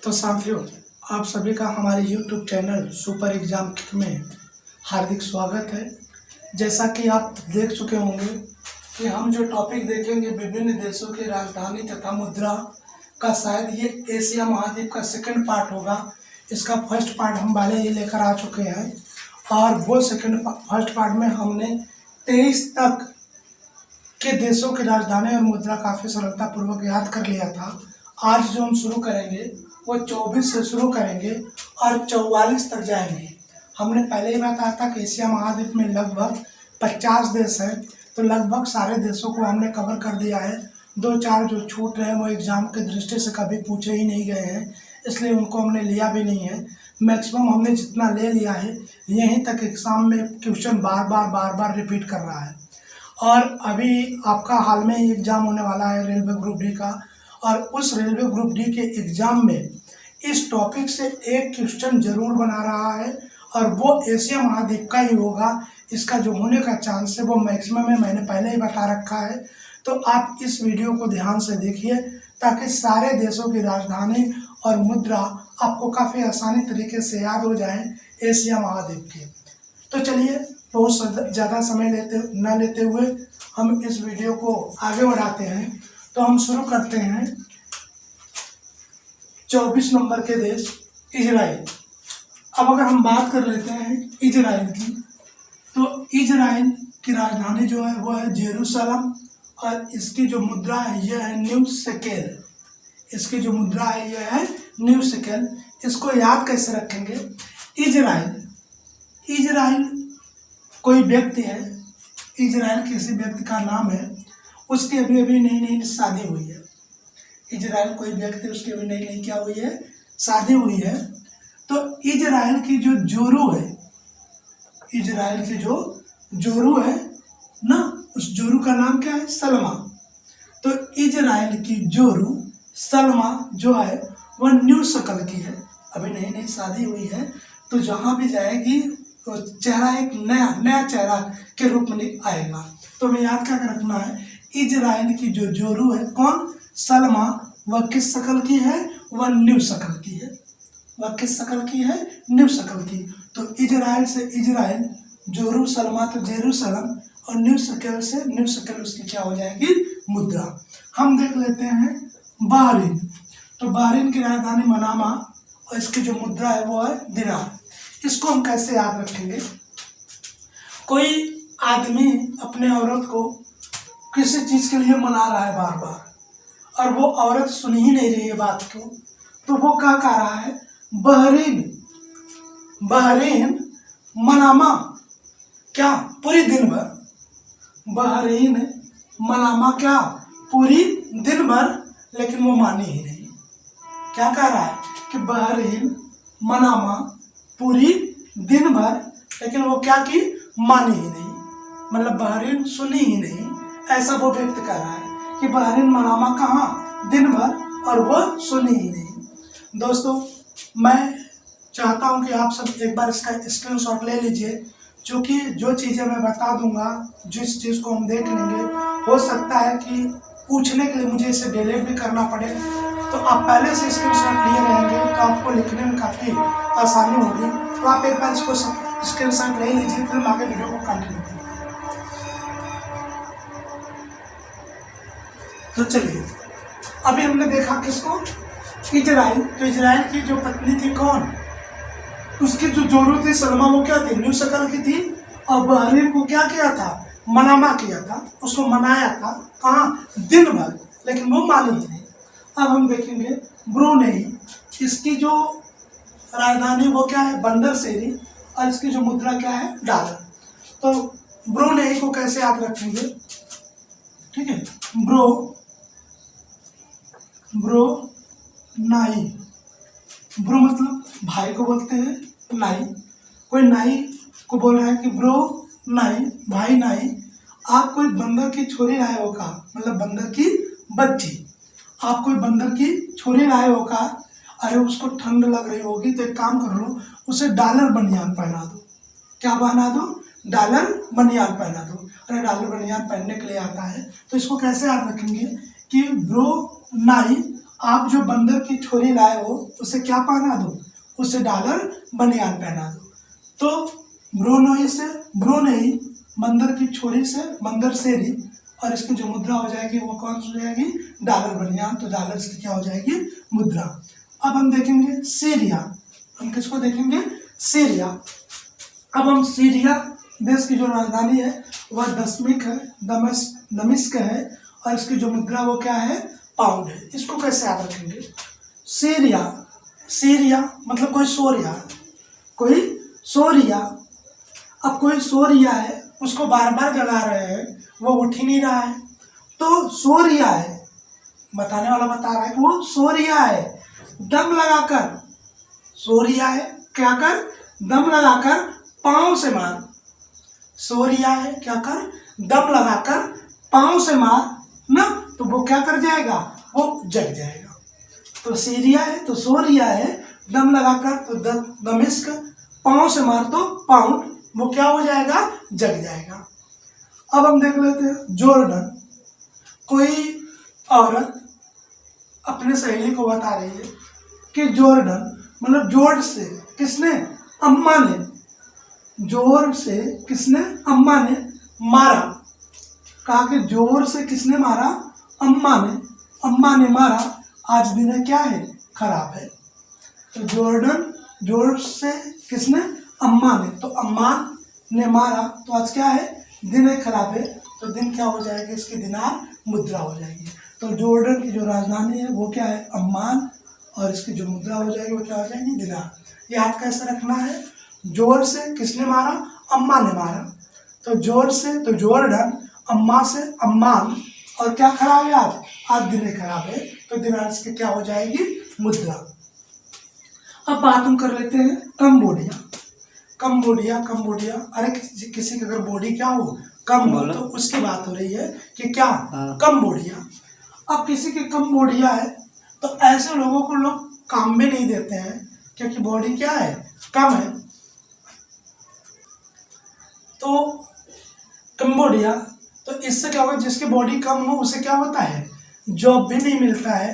तो साथियों, आप सभी का हमारे YouTube channel super exam kick में हार्दिक स्वागत है। जैसा कि आप देख चुके होंगे कि हम जो टॉपिक देखेंगे विभिन्न देशों की राजधानी तथा मुद्रा का, शायद ये एशिया महाद्वीप का सेकंड पार्ट होगा। इसका फर्स्ट पार्ट हम पहले ही लेकर आ चुके हैं और वो फर्स्ट पार्ट में हमने 23 तक के देशों की राजधानी और मुद्रा काफ़ी सरलतापूर्वक याद कर लिया था। आज जो हम शुरू करेंगे वो 24 से शुरू करेंगे और 44 तक जाएंगे। हमने पहले ही बताया था कि एशिया महाद्वीप में लगभग 50 देश हैं, तो लगभग सारे देशों को हमने कवर कर दिया है। 2-4 जो छूट रहे हैं वो एग्ज़ाम की दृष्टि से कभी पूछे ही नहीं गए हैं, इसलिए उनको हमने लिया भी नहीं है। मैक्सिमम हमने जितना ले लिया है, यहीं तक एग्ज़ाम में क्वेश्चन बार बार रिपीट कर रहा है। और अभी आपका हाल में ही एग्ज़ाम होने वाला है रेलवे ग्रुप डी का, और उस रेलवे ग्रुप डी के एग्ज़ाम में इस टॉपिक से एक क्वेश्चन जरूर बना रहा है और वो एशिया महाद्वीप का ही होगा। इसका जो होने का चांस है वो मैक्सिमम है, मैंने पहले ही बता रखा है। तो आप इस वीडियो को ध्यान से देखिए ताकि सारे देशों की राजधानी और मुद्रा आपको काफ़ी आसानी तरीके से याद हो जाए एशिया महाद्वीप के। तो चलिए, बहुत ज़्यादा समय न लेते हुए हम इस वीडियो को आगे बढ़ाते हैं। तो हम शुरू करते हैं 24 नंबर के देश इजराइल। अब अगर हम बात कर लेते हैं इजराइल की, तो इजराइल की राजधानी जो है वो है जेरूसलम और इसकी जो मुद्रा है यह है न्यू शेकेल। इसकी जो मुद्रा है यह है न्यू शेकेल। इसको याद कैसे रखेंगे? इजराइल कोई व्यक्ति है, इजराइल किसी व्यक्ति का नाम है, उसकी अभी नई शादी हुई है। इजराइल कोई व्यक्ति, उसकी अभी नई क्या हुई है? शादी हुई है। तो इजराइल की जो जोरू है, इजराइल की जो जोरू है ना, उस जोरू का नाम क्या है? सलमा। तो इजराइल की जोरू सलमा जो है वह न्यू शक्ल की है, अभी नई शादी हुई है। तो जहाँ भी जाएगी तो चेहरा एक नया चेहरा के रूप में आएगा। तो हमें याद क्या रखना है? इजराइल की जो जोरू है, कौन? सलमा। वह किस शक्ल की है? वह न्यू शक्ल की है। वह किस शक्ल की है? न्यू शक्ल की। तो इजराइल से इजराइल, जोरू सलमा तो जेरूसलम, और न्यू शक्ल से न्यू शक्ल उसकी क्या हो जाएगी? मुद्रा। हम देख लेते हैं बहरीन। तो बहरीन की राजधानी मनामा और इसकी जो मुद्रा है वो है दिनार। इसको हम कैसे याद रखेंगे? कोई आदमी अपने औरत को किसी चीज़ के लिए मना रहा है बार बार, और वो औरत सुन ही नहीं रही है बात को, तो वो क्या कह रहा है? बहरीन मनामा, क्या? पूरी दिन भर। बहरीन मनामा, क्या? पूरी दिन भर। लेकिन वो मानी ही नहीं। क्या कह रहा है? कि बहरीन मनामा पूरी दिन भर, लेकिन वो क्या की? मानी ही नहीं, मतलब बहरीन सुनी ही नहीं। ऐसा वो व्यक्त कर रहा है कि बहरीन मनामा कहाँ? दिन भर, और वो सुनी ही नहीं। दोस्तों, मैं चाहता हूं कि आप सब एक बार इसका स्क्रीनशॉट ले लीजिए, क्योंकि जो चीज़ें मैं बता दूंगा, जिस चीज़ को हम देख लेंगे, हो सकता है कि पूछने के लिए मुझे इसे डिलीट भी करना पड़े। तो आप पहले से स्क्रीनशॉट लिए रहेंगे तो आपको लिखने में काफ़ी आसानी होगी। तो आप एक बार इसको स्क्रीनशॉट ले लीजिए, फिर हम आगे वीडियो को कंटिन्यू करेंगे। तो चलिए, अभी हमने देखा किसको? इजराइल। तो इजराइल की जो पत्नी थी, कौन? उसकी जो जोरू थी सलमा, वो क्या थी? न्यू शक्ल की थी। और बहरीन को क्या किया था? मनामा किया था, उसको मनाया था। कहाँ? दिन भर, लेकिन वो मानी ही नहीं। अब हम देखेंगे ब्रुनेई। इसकी जो राजधानी वो क्या है? बंदर शेरी, और इसकी जो मुद्रा क्या है? डॉलर। तो ब्रुनेई को कैसे याद रखेंगे? ठीक है, ब्रो नाई। ब्रो मतलब भाई को बोलते हैं, नाई। कोई नाई को बोल रहा है कि ब्रो नाई, भाई नाई, आप कोई बंदर की छोरी लाए हो का, मतलब बंदर की बच्ची। आप कोई बंदर की छोरी लाए हो का, अरे उसको ठंड लग रही होगी तो एक काम कर लो, उसे डॉलर बनियान पहना दो। क्या पहना दो? डॉलर बनियान पहना दो। अरे डॉलर बनियान पहनने के लिए आता है, तो इसको कैसे याद रखेंगे? कि ब्रो नाई आप जो बंदर की छोरी लाए हो उसे क्या पहना दो, उसे डॉलर बनियान पहना दो। तो ब्रोनोई बंदर की छोरी से बंदर सेरी, और इसकी जो मुद्रा हो जाएगी वो कौन सी हो जाएगी, डॉलर बनियान। तो डॉलर की क्या हो जाएगी, मुद्रा। अब हम देखेंगे सीरिया। हम किसको देखेंगे, सीरिया। अब हम सीरिया देश की जो राजधानी है वह दमिश्क है, दमिश्क है, और इसकी जो मुद्रा वो क्या है, पाउंड है। इसको कैसे याद रखेंगे, सीरिया, सीरिया मतलब कोई सो रहा है, कोई सो रिया। अब कोई सो रिया है, उसको बार बार जगा रहे हैं, वो उठ ही नहीं रहा है, तो सो रिया है। बताने वाला बता रहा है कि वो सो रिया है, दम लगाकर सो रिया है, क्या कर, दम लगाकर पाँव से मार। सो रिया है, क्या कर, दम लगाकर पाँव से मार ना, तो वो क्या कर जाएगा, वो जग जाएगा। तो सीरिया है तो सो रिया है, दम लगाकर तो दमिश्क, पाँव से मार तो पाउंड, वो क्या हो जाएगा, जग जाएगा। अब हम देख लेते हैं जॉर्डन। कोई औरत अपने सहेली को बता रही है कि जॉर्डन मतलब जोर से किसने, अम्मा ने, जोर से किसने, अम्मा ने मारा। कहा कि जोर से किसने मारा, अम्मा ने मारा, आज दिन क्या है, खराब है। तो जॉर्डन जोर से किसने, अम्मा ने, तो अम्मा ने मारा, तो आज क्या है, दिन है खराब है। तो दिन क्या हो जाएगी, इसकी दिनार मुद्रा हो जाएगी। तो जॉर्डन की जो राजधानी है वो क्या है, अम्मान, और इसकी जो मुद्रा हो जाएगी वो क्या हो जाएगी, दिनार। याद कैसे रखना है, जोर से किसने मारा, अम्मा ने मारा, तो जोर से तो जॉर्डन, अम्मा से अम्मान, और क्या खराब है, आज दिन खराब है, तो दिनार इसकी क्या हो जाएगी, मुद्रा। अब बात हम कर लेते हैं कंबोडिया। कंबोडिया अरे किसी की अगर बॉडी क्या हो, कम हो, तो उसकी बात हो रही है कि क्या, कंबोडिया। अब किसी की कंबोडिया है तो ऐसे लोगों को लोग काम भी नहीं देते हैं, क्योंकि बॉडी क्या है, कम है। तो कंबोडिया, तो इससे क्या होगा, जिसकी बॉडी कम हो उसे क्या होता है, जॉब भी नहीं मिलता है।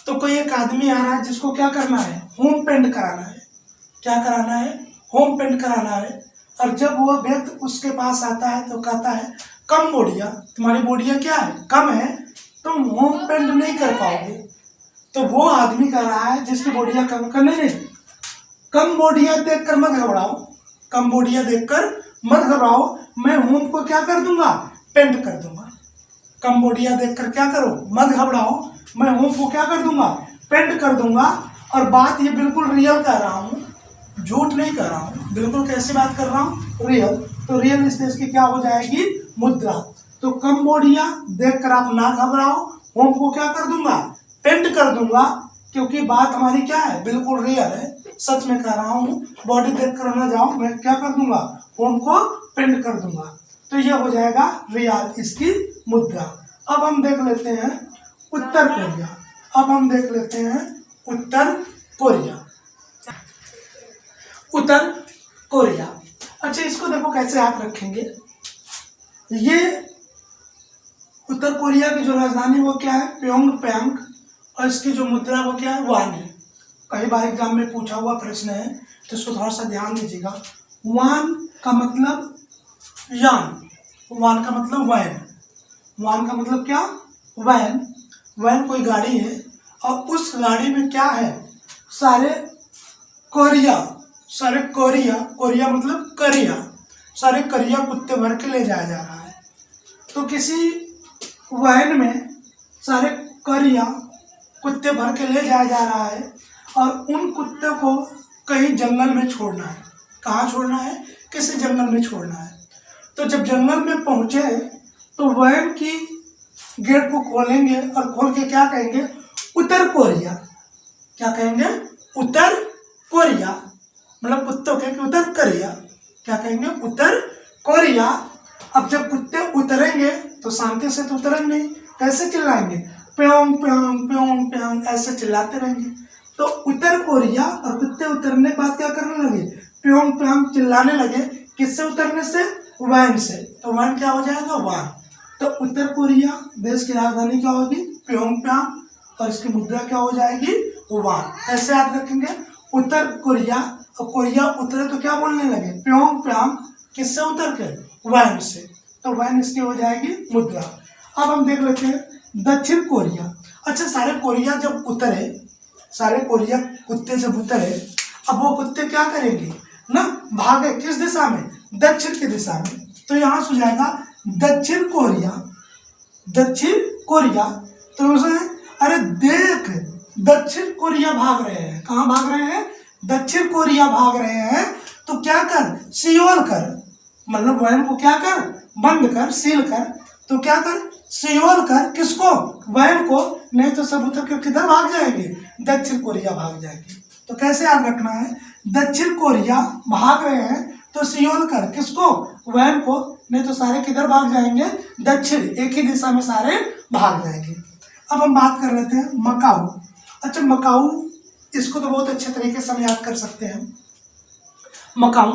तो कोई एक आदमी आ रहा है जिसको क्या करना है, होम पेंट कराना है। क्या कराना है, होम पेंट कराना है। और जब वो व्यक्ति उसके पास आता है तो कहता है, कंबोडिया तुम्हारी बॉडी क्या है, कम है, तुम होम पेंट नहीं कर पाओगे। तो वो आदमी कह रहा है जिसकी बॉडिया कम करने नहीं, कंबोडिया देखकर मत घबराओ, कंबोडिया देखकर मत घबराओ, मैं होम को क्या कर दूंगा, पेंट कर दूंगा। कंबोडिया देखकर क्या करो, मत घबराओ, मैं होम को क्या कर दूंगा, पेंट कर दूंगा। और बात ये बिल्कुल रियल कर रहा हूँ, झूठ नहीं कर रहा हूँ, बिल्कुल कैसी बात कर रहा हूँ, रियल। तो रियल इस देश की क्या हो जाएगी, मुद्रा। तो कंबोडिया देखकर आप ना घबराओ, होम को क्या कर दूंगा, पेंट कर दूंगा, क्योंकि बात हमारी क्या है, बिल्कुल रियल है, सच में कह रहा हूँ। बॉडी देखकर ना जाओ, मैं क्या कर दूंगा, होम को पेंट कर दूंगा। तो यह हो जाएगा रियाल, इसकी मुद्रा। अब हम देख लेते हैं उत्तर कोरिया। उत्तर कोरिया, अच्छा इसको देखो कैसे याद रखेंगे। ये उत्तर कोरिया की जो राजधानी वो क्या है, प्योंगयांग, और इसकी जो मुद्रा वो क्या है, वान है। कई बार एग्जाम में पूछा हुआ प्रश्न है, तो इसको थोड़ा सा ध्यान दीजिएगा। वान का मतलब यान, वान का मतलब वैन, वान का मतलब क्या, वैन। वैन कोई गाड़ी है, और उस गाड़ी में क्या है, सारे कोरिया मतलब करिया, सारे करिया कुत्ते भर के ले जाया जा रहा है। तो किसी वैन में सारे करिया कुत्ते भर के ले जाया जा रहा है, और उन कुत्ते को कहीं जंगल में छोड़ना है। कहाँ छोड़ना है, किसी जंगल में छोड़ना है। तो जब जंगल में पहुँचे तो वैन की गेट को खोलेंगे, और खोल के क्या कहेंगे, उत्तर कोरिया। क्या कहेंगे, उत्तर कोरिया, मतलब कुत्तों के उत्तर कोरिया, क्या कहेंगे, उत्तर कोरिया। अब जब कुत्ते उतरेंगे तो शांति से तो उतरेंगे नहीं, कैसे चिल्लाएंगे, प्योंग प्योंग प्योंग प्योंग, ऐसे चिल्लाते रहेंगे। तो उत्तर कोरिया और कुत्ते उतरने के बाद क्या करने लगे, प्योंग प्योंग चिल्लाने लगे। किससे उतरने से, वैन से। तो वैन क्या हो जाएगा, वान। तो उत्तर कोरिया देश की राजधानी क्या होगी, प्योंगयांग, और इसकी मुद्रा क्या हो जाएगी, वान। ऐसे याद रखेंगे। उत्तर कोरिया, और कोरिया उतरे तो क्या बोलने लगे, प्योंग प्यांग, किससे उतर के, वैन से, तो वैन इसकी हो जाएगी मुद्रा। अब हम देख लेते हैं दक्षिण कोरिया। अच्छा, सारे कोरिया जब उतरे, सारे कोरिया कुत्ते जब उतरे, अब वो कुत्ते क्या करेंगे ना, भागे किस दिशा में, दक्षिण की दिशा में। तो यहाँ से हो जाएगा दक्षिण कोरिया, दक्षिण कोरिया। तो उसने अरे देख दक्षिण कोरिया भाग रहे हैं, कहाँ भाग रहे हैं, दक्षिण कोरिया भाग रहे हैं। तो क्या कर, सियोल कर, मतलब वैन को क्या कर, बंद कर, सील कर। तो क्या कर, सियोल कर, किसको, वैन को, नहीं तो सब उतर कर किधर भाग जाएंगे, दक्षिण कोरिया भाग जाएंगे। तो कैसे याद रखना है, दक्षिण कोरिया भाग रहे हैं तो सियोल कर, किसको, वैन को, नहीं तो सारे किधर भाग जाएंगे, दक्षिण, एक ही दिशा में सारे भाग जाएंगे। अब हम बात कर लेते हैं मकाऊ। अच्छा, मकाऊ, इसको तो बहुत अच्छे तरीके से हम याद कर सकते हैं। मकाऊ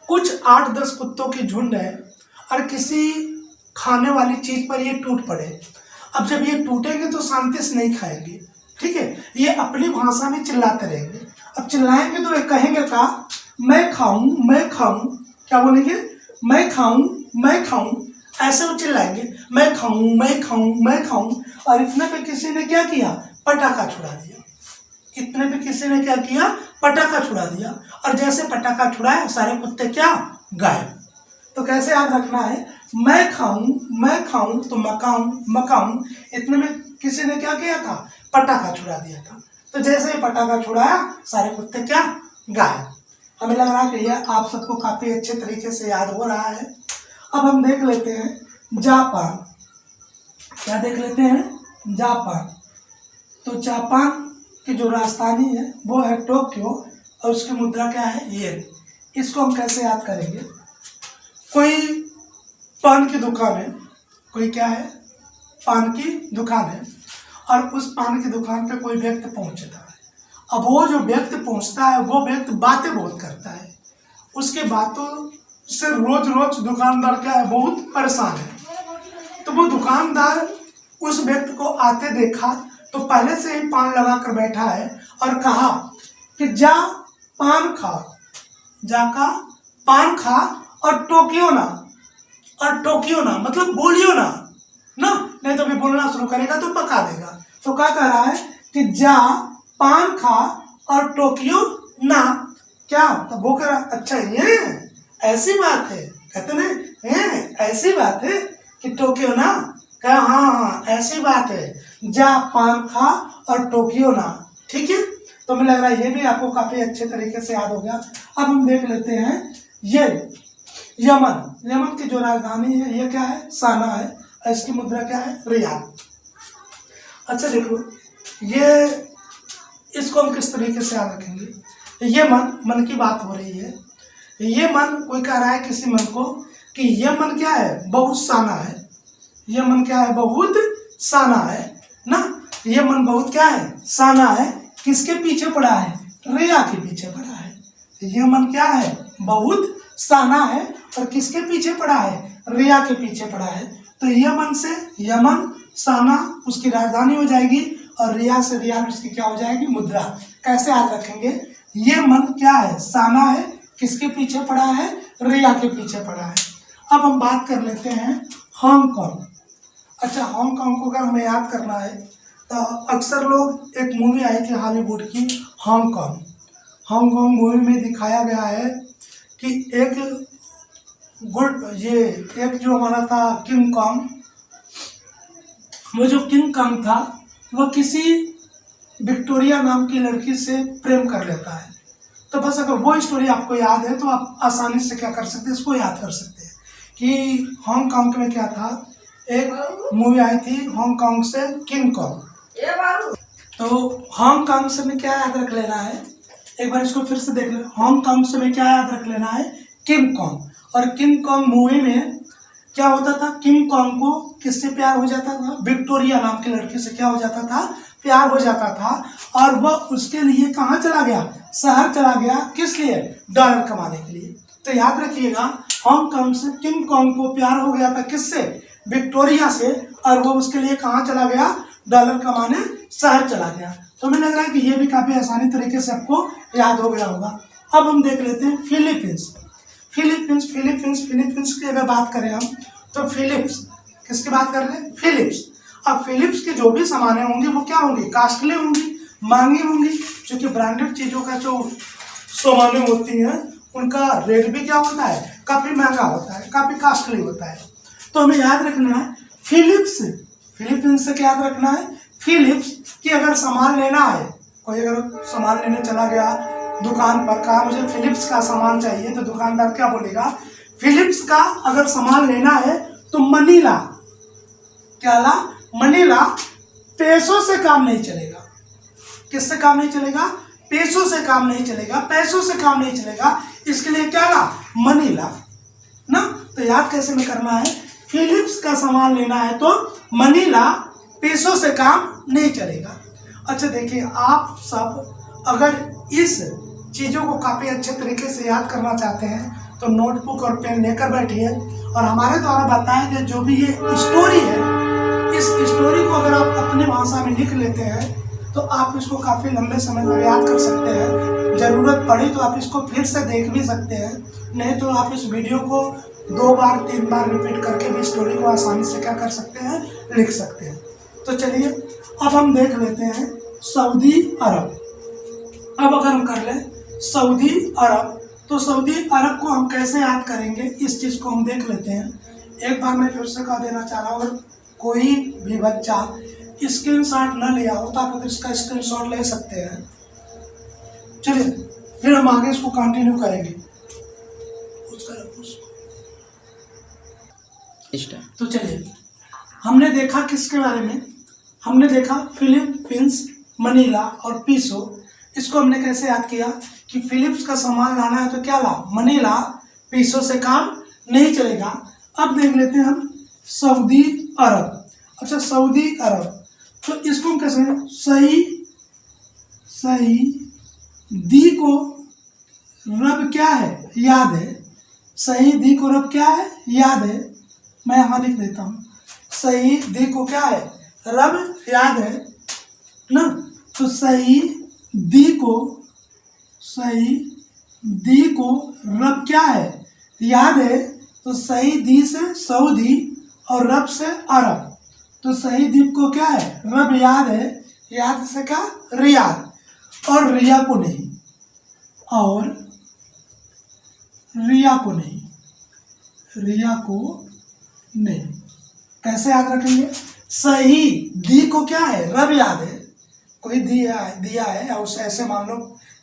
कुछ 8-10 कुत्तों की झुंड है और किसी खाने वाली चीज पर ये टूट पड़े। अब जब ये टूटेंगे तो शांति से नहीं खाएंगे, ठीक है, ये अपनी भाषा में चिल्लाते रहेंगे। अब चिल्लाएंगे तो ये कहेंगे का, मैं खाऊं, मैं खाऊं, क्या बोलेंगे, मैं खाऊं, मैं खाऊं, ऐसे वो चिल्लाएंगे, मैं खाऊं, मैं खाऊं, मैं खाऊं। और इतने पे किसी ने क्या किया, पटाखा छुड़ा दिया। इतने पे किसी ने क्या किया, पटाखा छुड़ा दिया। और जैसे पटाखा छुड़ाया, सारे कुत्ते क्या, गायब। तो कैसे याद रखना है, मैं खाऊं, मैं खाऊं, तो मकाऊं, मकाऊं, इतने में किसी ने क्या किया था, पटाखा छुड़ा दिया था। तो जैसे ही पटाखा छुड़ाया, सारे कुत्ते क्या, गायब। हमें लग रहा है कि यह आप सबको काफी अच्छे तरीके से याद हो रहा है। अब हम देख लेते हैं जापान। क्या देख लेते हैं, जापान। तो जापान की जो राजधानी है वो है टोक्यो, और उसकी मुद्रा क्या है, येन। इसको हम कैसे याद करेंगे, कोई पान की दुकान है, कोई क्या है, पान की दुकान है, और उस पान की दुकान पे कोई व्यक्ति पहुंचता है। अब वो जो व्यक्ति पहुंचता है, वो व्यक्ति बातें बहुत करता है, उसके बातों से रोज रोज दुकानदार क्या है, बहुत परेशान है। तो वो दुकानदार उस व्यक्ति को आते देखा, तो पहले से ही पान लगा कर बैठा है और कहा कि जा पान खा, जाका पान खा, और टोकियो ना, और टोकियो ना मतलब बोलियो ना, ना नहीं तो भी बोलना शुरू करेगा तो पका देगा। तो क्या कह रहा है कि जा पान खा और टोकियो ना, क्या, तो वो कह रहा अच्छा ये ऐसी बात है, कहते नहीं ऐसी बात है कि टोकियो ना, कहा हाँ ऐसी बात है, जा पान खा और टोकियो ना, ठीक है। तो मुझे लग रहा है ये भी आपको काफी अच्छे तरीके से याद हो गया। अब हम देख लेते हैं ये यमन। यमन की जो राजधानी है ये क्या है, साना है, और इसकी मुद्रा क्या है, रियाल। अच्छा देखो, ये इसको हम किस तरीके से याद रखेंगे, ये मन की बात हो रही है। ये मन, कोई कह रहा है किसी मन को कि ये मन क्या है, बहुत साना है। ये मन क्या है, बहुत साना है ना, ये मन बहुत क्या है, साना है। किसके पीछे पड़ा है, रिया के पीछे पड़ा है। ये मन क्या है, बहुत साना है, और किसके पीछे पड़ा है, रिया के पीछे पड़ा है। तो यमन से यमन, साना उसकी राजधानी हो जाएगी, और रिया से रियाल उसकी क्या हो जाएगी, मुद्रा। कैसे याद रखेंगे, ये मन क्या है, साना है, किसके पीछे पड़ा है, रिया के पीछे पड़ा है। अब हम बात कर लेते हैं हांगकांग। अच्छा, हांगकांग को अगर हमें याद करना है तो अक्सर लोग, एक मूवी आई थी हॉलीवुड की, हांगकांग। हांगकांग मूवी में दिखाया गया है कि एक जो हमारा था किंग कॉन्ग, वो जो किंग कॉन्ग था वो किसी विक्टोरिया नाम की लड़की से प्रेम कर लेता है। तो बस अगर वो स्टोरी आपको याद है तो आप आसानी से क्या कर सकते हैं, इसको याद कर सकते हैं कि हांगकांग में क्या था। एक मूवी आई थी हांगकांग से किंग कॉन्ग। तो हांगकांग से में क्या याद रख लेना है, एक बार इसको फिर से देख लें। हांगकांग से में क्या याद रख लेना है, किंग कॉन्ग। और किंग कॉन्ग मूवी में क्या होता था, किंग कॉन्ग को किससे प्यार हो जाता था, विक्टोरिया नाम की लड़की से क्या हो जाता था, प्यार हो जाता था। और वह उसके लिए कहाँ चला गया, शहर चला गया, किस लिए, डॉलर कमाने के लिए। तो याद रखिएगा, हांगकांग से किंग कॉन्ग को प्यार हो गया था, किससे, विक्टोरिया से, और वो उसके लिए कहाँ चला गया, डॉलर का माने शहर चला गया। तो हमें लग रहा है कि ये भी काफ़ी आसानी तरीके से आपको याद हो गया होगा। अब हम देख लेते हैं फिलीपींस। फिलीपींस की अगर बात करें हम, तो फिलिप्स, किसकी बात कर रहे हैं? फिलिप्स। अब फिलिप्स के जो भी सामानें होंगी वो क्या होंगी? कास्टली होंगी, महंगी होंगी, क्योंकि ब्रांडेड चीज़ों का जो सामानें होती हैं उनका रेट भी क्या होता है? काफ़ी महंगा होता है, काफ़ी कास्टली होता है। तो हमें याद रखना है फिलीपींस से क्या याद रखना है? फिलिप्स की अगर सामान लेना है, कोई अगर सामान लेने चला गया दुकान पर, कहा मुझे फिलिप्स का सामान चाहिए, तो दुकानदार क्या बोलेगा? फिलिप्स का अगर सामान लेना है तो मनीला, क्या ला? मनीला। पैसों से काम नहीं चलेगा। किससे काम नहीं चलेगा? पैसों से काम नहीं चलेगा, पैसों से काम नहीं चलेगा, इसके लिए क्या ला? मनीला ना। तो याद कैसे में करना है? फिलिप्स का सामान लेना है तो मनीला, पैसों से काम नहीं चलेगा। अच्छा देखिए, आप सब अगर इस चीज़ों को काफ़ी अच्छे तरीके से याद करना चाहते हैं तो नोटबुक और पेन लेकर बैठिए और हमारे द्वारा बताए गए जो भी ये स्टोरी है, इस स्टोरी को अगर आप अपनी भाषा में लिख लेते हैं तो आप इसको काफ़ी लंबे समय तक याद कर सकते हैं। ज़रूरत पड़ी तो आप इसको फिर से देख भी सकते हैं, नहीं तो आप इस वीडियो को 2 बार 3 बार रिपीट करके भी स्टोरी को आसानी से क्या कर सकते हैं? लिख सकते हैं। तो चलिए अब हम देख लेते हैं सऊदी अरब। अब अगर हम कर लें सऊदी अरब, तो सऊदी अरब को हम कैसे याद करेंगे, इस चीज़ को हम देख लेते हैं। एक बार मैं फिर से कह देना चाह रहा हूँ, अगर कोई भी बच्चा स्क्रीनशॉट न लिया हो तो आप इसका स्क्रीनशॉट ले सकते हैं। चलिए फिर हम आगे इसको कंटिन्यू करेंगे। तो चलिए, हमने देखा किसके बारे में? हमने देखा फिलीपींस, मनीला और पीसो। इसको हमने कैसे याद किया कि फिलिप्स का सामान लाना है तो क्या ला? मनीला, पीसो से काम नहीं चलेगा। अब देख लेते हैं हम सऊदी अरब। अच्छा सऊदी अरब, तो इसको हम कैसे? सही दी को रब क्या है? याद है। सही दी को रब क्या है? याद है। मैं यहाँ लिख देता हूँ, सही दी को क्या है? रब याद है ना। तो सही दी को रब क्या है? याद है। तो सही दी से सऊदी और रब से अरब, तो सही द्वीप को क्या है? रब याद है। याद से क्या? रियाद। और रिया को नहीं, और रिया को नहीं। कैसे याद रखेंगे? सही दी को क्या है? रब याद है। कोई दिया है या उसे ऐसे मान लो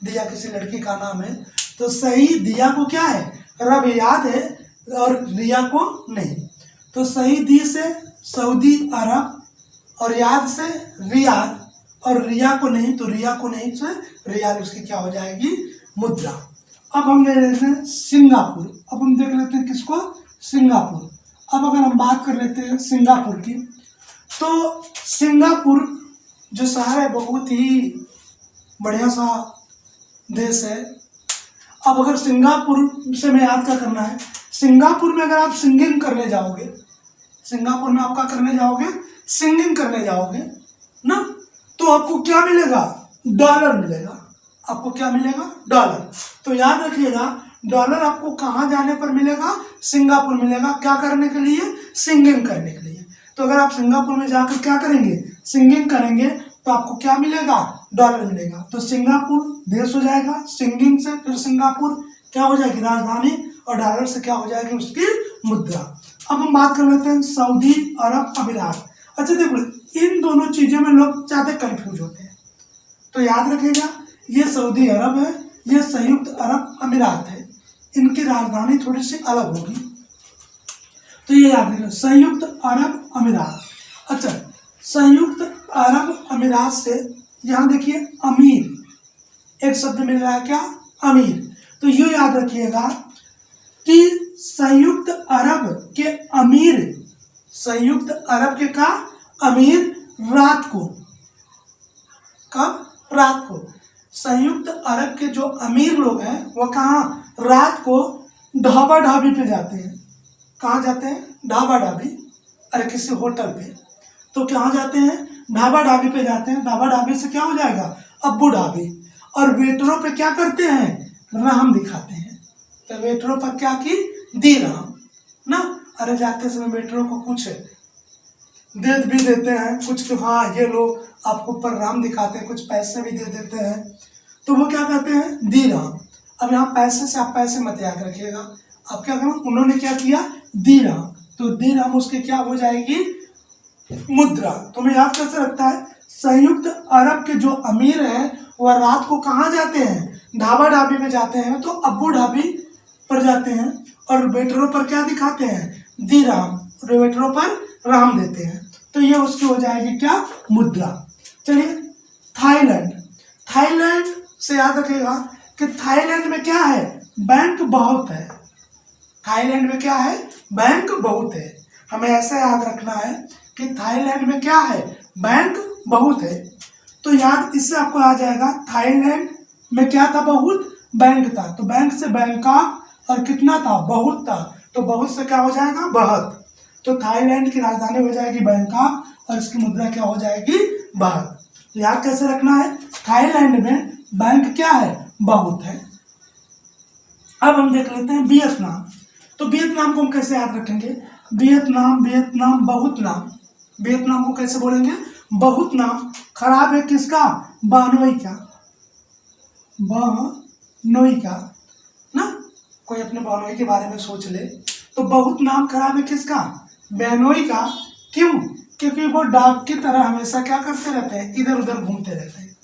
दिया किसी लड़की का नाम है, तो सही दिया को क्या है? रब याद है और रिया को नहीं। तो सही दी से सऊदी अरब और याद से रियाद, और रिया को नहीं, तो रिया को नहीं से रियाल, उसकी क्या हो जाएगी? मुद्रा। अब हम ले लेते हैं सिंगापुर। अब हम देख लेते हैं किसको? सिंगापुर। अब अगर हम बात कर लेते हैं सिंगापुर की, तो सिंगापुर जो शहर है बहुत ही बढ़िया सा देश है। अब अगर सिंगापुर से मैं याद क्या करना है? सिंगापुर में अगर आप सिंगिंग करने जाओगे, सिंगापुर में आप क्या करने जाओगे? सिंगिंग करने जाओगे ना, तो आपको क्या मिलेगा? डॉलर मिलेगा। आपको क्या मिलेगा? डॉलर। तो याद रखिएगा, डॉलर आपको कहाँ जाने पर मिलेगा? सिंगापुर मिलेगा। क्या करने के लिए? सिंगिंग करने के लिए। तो अगर आप सिंगापुर में जाकर क्या करेंगे? सिंगिंग करेंगे, तो आपको क्या मिलेगा? डॉलर मिलेगा। तो सिंगापुर देश हो जाएगा, सिंगिंग से फिर सिंगापुर क्या हो जाएगी? राजधानी, और डॉलर से क्या हो जाएगी? उसकी मुद्रा। अब हम बात कर लेते हैं सऊदी अरब अमीरात। अच्छा देखो, इन दोनों चीज़ों में लोग ज़्यादा कंफ्यूज होते हैं, तो याद रखिएगा ये सऊदी अरब है, ये संयुक्त अरब अमीरात है, इनकी राजधानी थोड़ी सी अलग होगी, तो ये याद रखिएगा संयुक्त अरब अमीरात। अच्छा, संयुक्त अरब अमीरात से यहाँ देखिए अमीर, एक शब्द मिल रहा है क्या? अमीर। तो ये याद रखिएगा कि संयुक्त अरब के अमीर, संयुक्त अरब के का अमीर रात को, कब? रात को। संयुक्त अरब के जो अमीर लोग हैं वो कहाँ? रात को ढाबा ढाबी पे जाते हैं। कहाँ जाते हैं? ढाबा ढाबी, अरे किसी होटल पे। तो कहाँ जाते हैं? ढाबा ढाबी पे जाते हैं, ढाबा ढाबी से क्या हो जाएगा अब्बू ढाबी, और वेटरों पे क्या करते हैं राम दिखाते हैं, तो वेटरों पर क्या की दी राम ना। अरे जाते समय वेटरों को कुछ दे भी देते हैं, कुछ तो हाँ ये लो आपको ऊपर राम दिखाते हैं, कुछ पैसे भी दे देते हैं, तो वो क्या कहते हैं दी राम। अब यहाँ पैसे से आप पैसे मत याद रखिएगा, आप क्या करें उन्होंने क्या किया दी राम, तो दी राम उसकी क्या हो जाएगी मुद्रा। तुम्हें याद कैसे रखता है, संयुक्त अरब के जो अमीर हैं वह रात को कहाँ जाते हैं ढाबा ढाबी में जाते हैं, तो अब्बू ढाबी पर जाते हैं और वेटरों पर क्या दिखाते हैं दी राम, और वेटरों पर राम देते हैं, तो ये उसकी हो जाएगी क्या मुद्रा। चलिए थाईलैंड, थाईलैंड से याद रखिएगा कि थाईलैंड में क्या है बैंक बहुत है, थाईलैंड में क्या है बैंक बहुत है, हमें ऐसा याद रखना है कि थाईलैंड में क्या है बैंक बहुत है, तो याद इससे आपको आ जाएगा थाईलैंड में क्या था बहुत बैंक था, तो बैंक से बैंकॉक और कितना था बहुत था, तो बहुत से क्या हो जाएगा बहुत, तो थाईलैंड की राजधानी हो जाएगी बैंकॉक और इसकी मुद्रा क्या हो जाएगी बहुत। तो याद कैसे रखना है थाईलैंड में बैंक क्या है बहुत है। अब हम देख लेते हैं वियतनाम, तो वियतनाम को हम कैसे याद रखेंगे वियतनाम, वियतनाम बहुत नाम, वियतनाम को कैसे बोलेंगे बहुत नाम, खराब है किसका बानोई का, बानोई का ना, कोई अपने बानोई के बारे में सोच ले, तो बहुत नाम खराब है किसका बानोई का, क्यों क्योंकि वो डाक की तरह हमेशा क्या करते रहते हैं इधर उधर घूमते रहते हैं,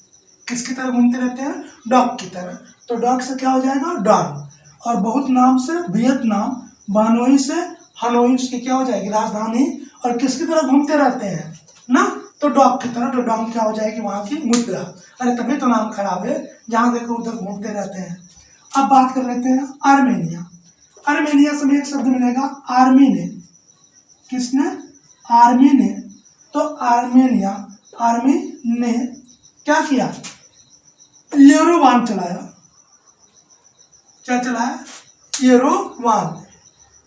किसकी तरह घूमते रहते हैं डॉग की तरह, तो डॉग से क्या हो जाएगा डॉग, और बहुत नाम से वियतनाम, बानोई से हनोई उसकी क्या हो जाएगी राजधानी, और किसकी तरह घूमते रहते हैं ना, तो डॉग की तरह, तो डॉग क्या हो जाएगी वहां की मुद्रा। अरे तभी तो नाम खराब है जहां देखो उधर घूमते रहते हैं। अब बात कर लेते हैं आर्मेनिया, आर्मेनिया से एक शब्द मिलेगा आर्मी ने, किसने आर्मी ने, तो आर्मेनिया, आर्मी ने क्या किया येरोवान चलाया, क्या चलाया येरोवान,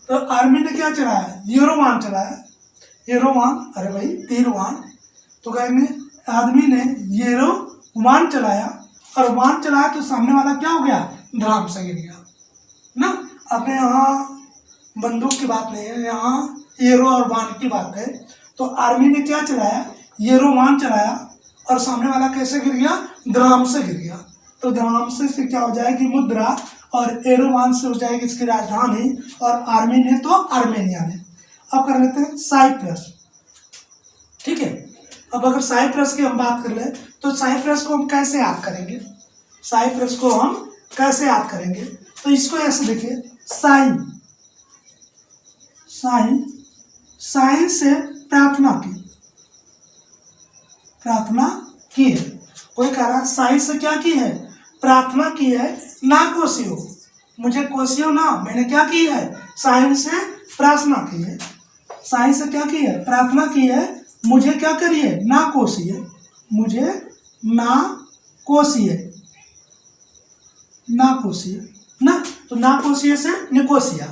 तो आर्मी ने क्या चलाया येरोवान चलाया, येरोवान अरे भाई तीरवान, तो कहेंगे आदमी ने येरोवान चलाया, और वान चलाया तो सामने वाला क्या हो गया ड्राम से गिर गया ना। अपने यहाँ बंदूक की बात नहीं है, यहाँ येरो और वान की बात है, तो आर्मी ने क्या चलाया येरोवान चलाया, और सामने वाला कैसे गिर गया द्राम से गिर गया, तो द्राम से क्या हो जाएगी मुद्रा, और एरोवान से हो जाएगी इसकी राजधानी, और आर्मी ने तो आर्मेनिया ने। अब कर लेते हैं साइप्रस, ठीक है। अब अगर साइप्रस की हम बात कर ले तो साइप्रस को हम कैसे याद करेंगे, साइप्रस को हम कैसे याद करेंगे, तो इसको ऐसे देखिए साइन, साइन, साइन से प्रार्थना की, प्रार्थना की है, कोई कह रहा साइन से क्या की है प्रार्थना की है, ना कोसियो मुझे कोसियो ना, मैंने क्या की है साइन से प्रार्थना की है, साइन से क्या की है प्रार्थना की है, मुझे क्या करिए ना कोसिए, मुझे ना कोसिए, ना कोसिए ना, तो ना कोसिए से निकोसिया,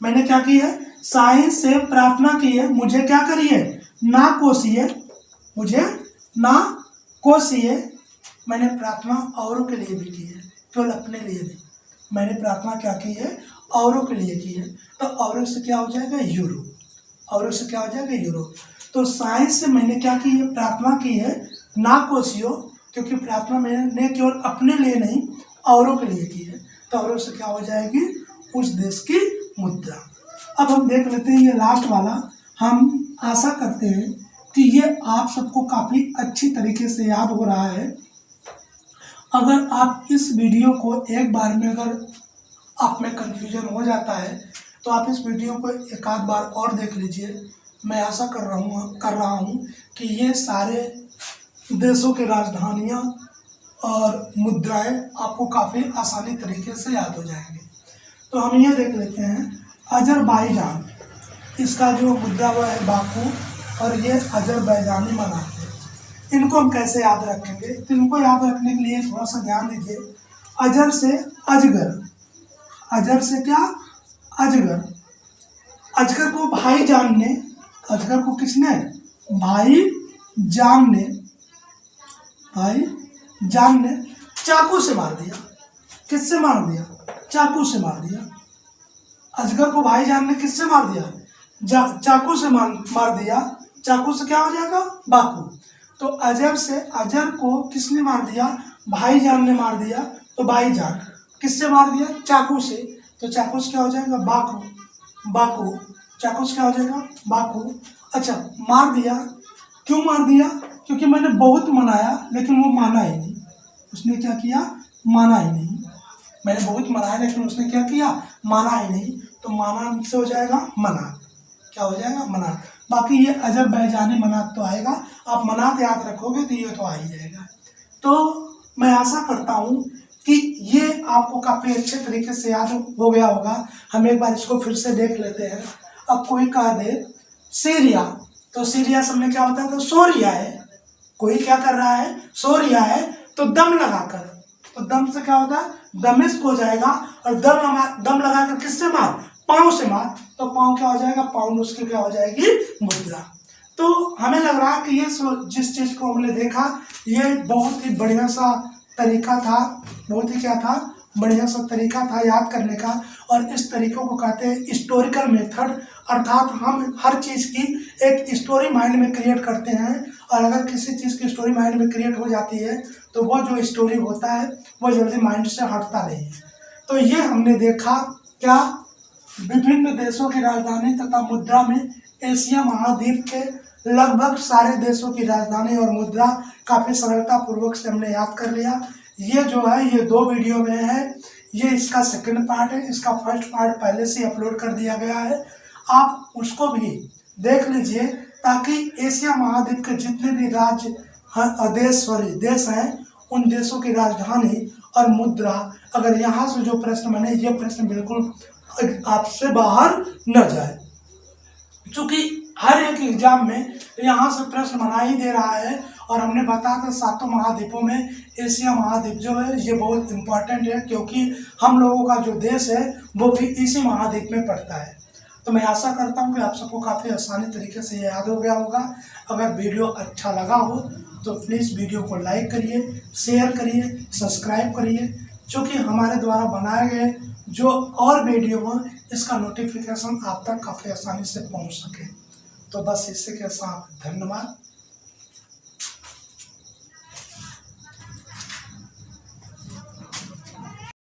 मैंने क्या की है साइन से प्रार्थना की है, मुझे क्या करिए ना कोसिए, मुझे ना कोसिए, मैंने प्रार्थना औरों के लिए भी की है केवल अपने लिए नहीं, मैंने प्रार्थना क्या की है औरों के लिए की है, तो औरों से क्या हो जाएगा यूरो, औरों से क्या हो जाएगा यूरो, तो साइंस से मैंने क्या की है प्रार्थना की है ना कोसियो, क्योंकि प्रार्थना मैंने केवल अपने लिए नहीं औरों के लिए की है, तो औरों से क्या हो जाएगी उस देश की मुद्रा। अब हम देख लेते हैं ये लास्ट वाला, हम आशा करते हैं कि ये आप सबको काफ़ी अच्छी तरीके से याद हो रहा है। अगर आप इस वीडियो को एक बार में अगर आप में कन्फ्यूजन हो जाता है तो आप इस वीडियो को एक आध बार और देख लीजिए। मैं आशा कर रहा हूँ कि ये सारे देशों के राजधानियाँ और मुद्राएं आपको काफ़ी आसानी तरीके से याद हो जाएंगे। तो हम ये देख लेते हैं अजरबैजान, इसका जो मुद्रा वो है बाकू, और ये अजरबैजानी मनाते हैं। इनको हम कैसे याद रखेंगे, तो इनको याद रखने के लिए थोड़ा सा ध्यान दीजिए। अजर से अजगर, अजर से क्या अजगर, अजगर को भाईजान ने, अजगर को किसने भाई जान ने चाकू से मार दिया। किससे मार दिया? चाकू से मार दिया। अजगर को भाईजान ने किससे मार दिया? चाकू से मार दिया। चाकू से क्या हो जाएगा? बाकू। तो अजर को किसने मार दिया? भाईजान ने मार दिया। तो भाईजान किससे मार दिया? चाकू से। तो चाकू से क्या हो जाएगा? बाकू। चाकू से क्या हो जाएगा? बाकू। अच्छा, मार दिया। क्यों मार दिया? क्योंकि मैंने बहुत मनाया लेकिन वो माना ही नहीं। उसने क्या किया? माना ही नहीं। मैंने बहुत मनाया लेकिन उसने क्या किया? माना ही नहीं। तो माना से हो जाएगा मनात। क्या हो जाएगा? मनात। बाकी ये अजर बैजानी मनात तो आएगा, आप मनात याद रखोगे तो ये तो आ ही जाएगा। तो मैं आशा करता हूँ कि ये आपको काफ़ी अच्छे तरीके से याद हो गया होगा। हम एक बार इसको फिर से देख लेते हैं। अब कोई कह दे सीरिया, तो सीरिया से हमने क्या होता है? तो सो रिया है। कोई क्या कर रहा है? सो रिया है। तो दम लगाकर, तो दम से क्या होता है? दमिश्क हो जाएगा। और दम लगाकर किससे मार? पाँव से मार। तो पाँव क्या हो जाएगा? पाउंड। उसकी क्या हो जाएगी? मुद्रा। तो हमें लग रहा है कि ये जिस चीज़ को हमने देखा ये बहुत ही बढ़िया सा तरीका था, बहुत ही क्या था? बढ़िया सा तरीका था याद करने का। और इस तरीक़े को कहते हैं हिस्टोरिकल मेथड, अर्थात हम हर चीज़ की एक स्टोरी माइंड में क्रिएट करते हैं। और अगर किसी चीज़ की स्टोरी माइंड में क्रिएट हो जाती है तो वो जो स्टोरी होता है वो जल्दी माइंड से हटता नहीं है। तो ये हमने देखा क्या? विभिन्न देशों की राजधानी तथा मुद्रा में एशिया महाद्वीप के लगभग सारे देशों की राजधानी और मुद्रा काफ़ी सरलता पूर्वक से हमने याद कर लिया। ये जो है ये 2 वीडियो में है। ये इसका सेकंड पार्ट है। इसका फर्स्ट पार्ट पहले से अपलोड कर दिया गया है, आप उसको भी देख लीजिए ताकि एशिया महाद्वीप के जितने भी देश हैं उन देशों की राजधानी और मुद्रा, अगर यहाँ से जो प्रश्न बने ये प्रश्न बिल्कुल आपसे बाहर न जाए। क्योंकि हर एक एग्जाम में यहाँ से प्रश्न बना ही दे रहा है। और हमने बताया था 7 महाद्वीपों में एशिया महाद्वीप जो है ये बहुत इम्पोर्टेंट है, क्योंकि हम लोगों का जो देश है वो भी इसी महाद्वीप में पड़ता है। तो मैं आशा करता हूँ कि आप सबको काफ़ी आसानी तरीके से याद हो गया होगा। अगर वीडियो अच्छा लगा हो तो प्लीज़ वीडियो को लाइक करिए, शेयर करिए, सब्सक्राइब करिए, क्योंकि हमारे द्वारा बनाए गए जो और वीडियो हो इसका नोटिफिकेशन आप तक काफ़ी आसानी से पहुँच सके। तो बस इसी के साथ धन्यवाद।